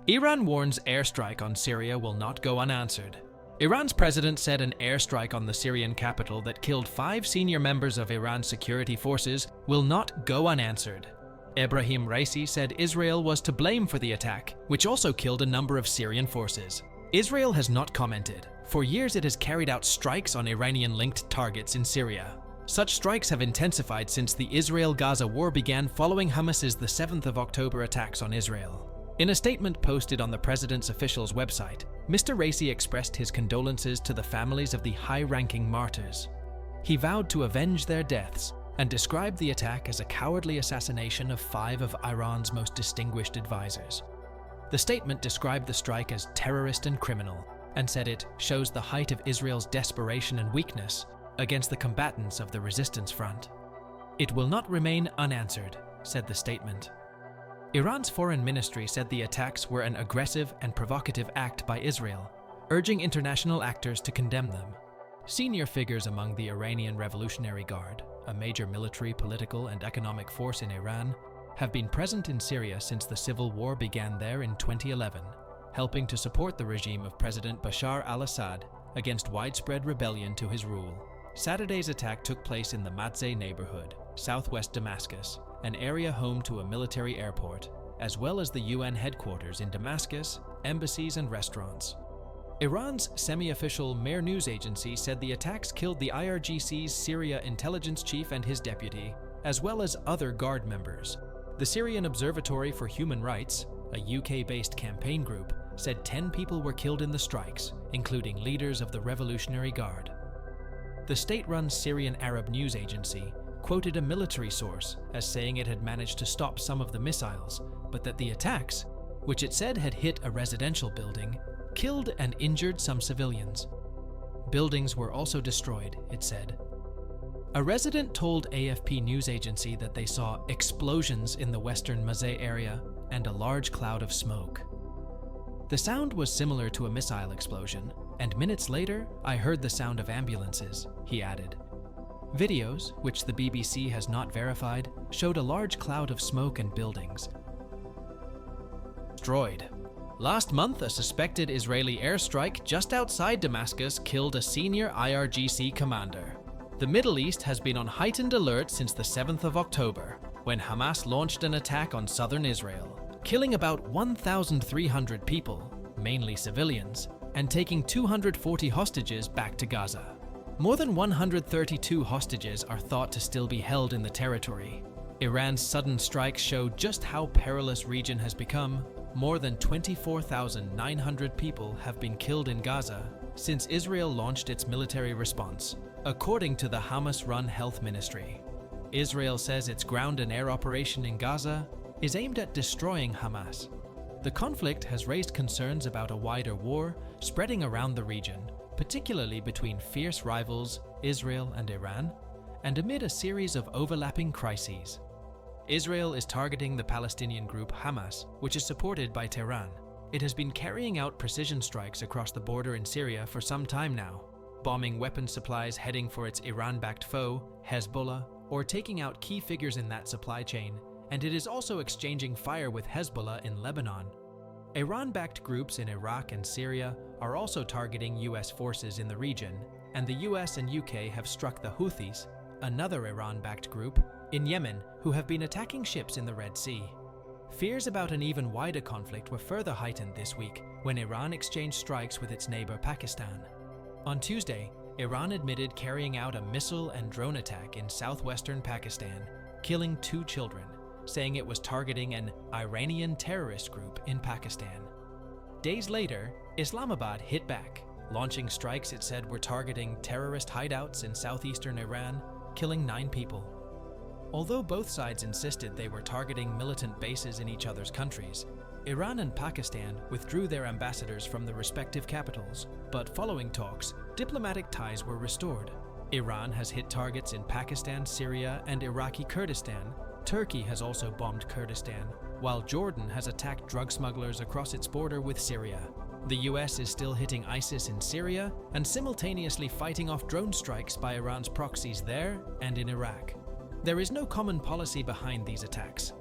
Iran warns airstrike on Syria will not go unanswered. Iran's president said an airstrike on the Syrian capital that killed 5 senior members of Iran's security forces will not go unanswered. Ebrahim Raisi said Israel was to blame for the attack, which also killed a number of Syrian forces. Israel has not commented. For years it has carried out strikes on Iranian-linked targets in Syria. Such strikes have intensified since the Israel-Gaza war began following Hamas's 7th of October attacks on Israel. In a statement posted on the president's official's website, Mr. Raisi expressed his condolences to the families of the high-ranking martyrs. He vowed to avenge their deaths and described the attack as a cowardly assassination of 5 of Iran's most distinguished advisors. The statement described the strike as terrorist and criminal, and said it shows the height of Israel's desperation and weakness against the combatants of the resistance front. It will not remain unanswered, said the statement. Iran's foreign ministry said the attacks were an aggressive and provocative act by Israel, urging international actors to condemn them. Senior figures among the Iranian Revolutionary Guard, a major military, political, and economic force in Iran, have been present in Syria since the civil war began there in 2011, helping to support the regime of President Bashar al-Assad against widespread rebellion to his rule. Saturday's attack took place in the Matzeh neighborhood, southwest Damascus, an area home to a military airport, as well as the UN headquarters in Damascus, embassies, and restaurants. Iran's semi-official Mehr news agency said the attacks killed the IRGC's Syria intelligence chief and his deputy, as well as other Guard members. The Syrian Observatory for Human Rights, a UK-based campaign group, said 10 people were killed in the strikes, including leaders of the Revolutionary Guard. The state-run Syrian Arab news agency quoted a military source as saying it had managed to stop some of the missiles, but that the attacks, which it said had hit a residential building, killed and injured some civilians. Buildings were also destroyed, it said. A resident told AFP news agency that they saw explosions in the western Matzeh area and a large cloud of smoke. The sound was similar to a missile explosion, and minutes later, I heard the sound of ambulances, he added. Videos, which the BBC has not verified, showed a large cloud of smoke and buildings destroyed. Last month, a suspected Israeli airstrike just outside Damascus killed a senior IRGC commander. The Middle East has been on heightened alert since the 7th of October, when Hamas launched an attack on southern Israel, killing about 1,300 people, mainly civilians, and taking 240 hostages back to Gaza. More than 132 hostages are thought to still be held in the territory. Iran's sudden strikes show just how perilous the region has become. More than 24,900 people have been killed in Gaza since Israel launched its military response, according to the Hamas-run health ministry. Israel says its ground and air operation in Gaza is aimed at destroying Hamas. The conflict has raised concerns about a wider war spreading around the region, particularly between fierce rivals Israel and Iran, and amid a series of overlapping crises. Israel is targeting the Palestinian group Hamas, which is supported by Tehran. It has been carrying out precision strikes across the border in Syria for some time now, bombing weapons supplies heading for its Iran-backed foe, Hezbollah, or taking out key figures in that supply chain, and it is also exchanging fire with Hezbollah in Lebanon. Iran-backed groups in Iraq and Syria are also targeting US forces in the region, and the US and UK have struck the Houthis, another Iran-backed group, in Yemen, who have been attacking ships in the Red Sea. Fears about an even wider conflict were further heightened this week when Iran exchanged strikes with its neighbor Pakistan. On Tuesday, Iran admitted carrying out a missile and drone attack in southwestern Pakistan, killing 2 children, saying it was targeting an Iranian terrorist group in Pakistan. Days later, Islamabad hit back, launching strikes it said were targeting terrorist hideouts in southeastern Iran, killing 9 people. Although both sides insisted they were targeting militant bases in each other's countries, Iran and Pakistan withdrew their ambassadors from the respective capitals, but following talks, diplomatic ties were restored. Iran has hit targets in Pakistan, Syria, and Iraqi Kurdistan. Turkey has also bombed Kurdistan, while Jordan has attacked drug smugglers across its border with Syria. The US is still hitting ISIS in Syria and simultaneously fighting off drone strikes by Iran's proxies there and in Iraq. There is no common policy behind these attacks.